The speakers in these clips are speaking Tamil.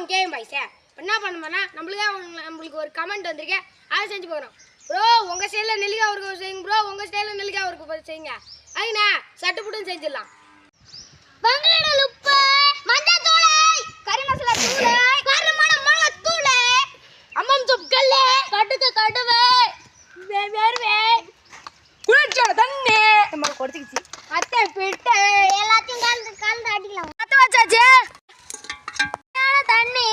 உங்க கேம் பாய்ஸே என்ன பண்ணுமானா நம்மளுக்கு ஒரு கமெண்ட் வந்திருக்கேன் அதை செஞ்சு போகிறோம் ப்ரோ உங்கள் ஸ்டைலில் நெல்லிக்காய் அவருக்கு செய்யுங்க ப்ரோ உங்கள் ஸ்டைலில் நெல்லிக்காய் அவருக்கு செய்யுங்க அதுண்ணே சட்டுப்புட்டுன்னு செஞ்சிடலாம் வெங்காயம் உப்பு மஞ்சள் தூள் கறி மசாலா தூள் காரமான மிளகாய் தூள் அம்மம் தொக்கல்ல கடுவே வேர்வே குளிர்ச்சியோட தண்ணி நம்ம கொடுத்துக்கிச்சு அத்தை பிட்டு எல்லாத்தையும் கலந்து அடிக்கலாம் அத்தை வச்சாச்சு தண்ணி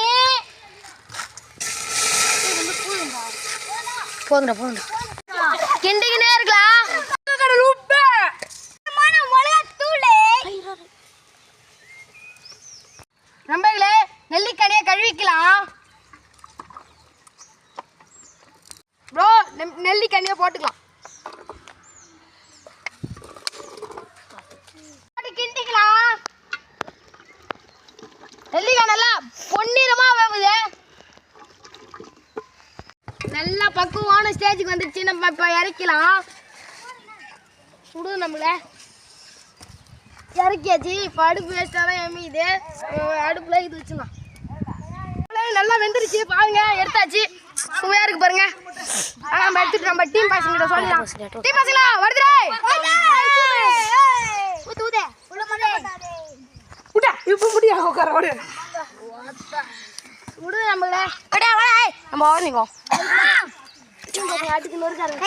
போதும் கிண்டிக்கினே இருக்கலாம் உப்பு நம்பர்களே நெல்லிக்கனியை கழுவிக்கலாம் ப்ரோ நெல்லிக்கனியை போட்டுக்கலாம் கிண்டிக்கலாம் நெல்லிக்காய் நல்லா பொன்னிறமா வேவுது நல்லா பக்குவான ஸ்டேஜுக்கு வந்துடுச்சு நம்ம இப்போ இறக்கலாம் சுடு நம்மள இறக்கியாச்சு இப்போ அடுப்பு வேஸ்ட்டாக தான் எம்மிது அடுப்பில் இது வச்சுக்கலாம் நல்லா வெந்துருச்சு பாருங்க எடுத்தாச்சு சுவையாக இருக்கு பாருங்க நம்ம எடுத்துட்டு நம்ம டீம் பசங்கிட்ட சொல்லலாம் டீம் பசங்களா வருதுடே ஊத்து விட்டா இப்போ முடியா உட்கார விடு விடு நம்மள அடே வா நம்ம ஓரணிக்கோ அடுத்து நொறுக்காரங்க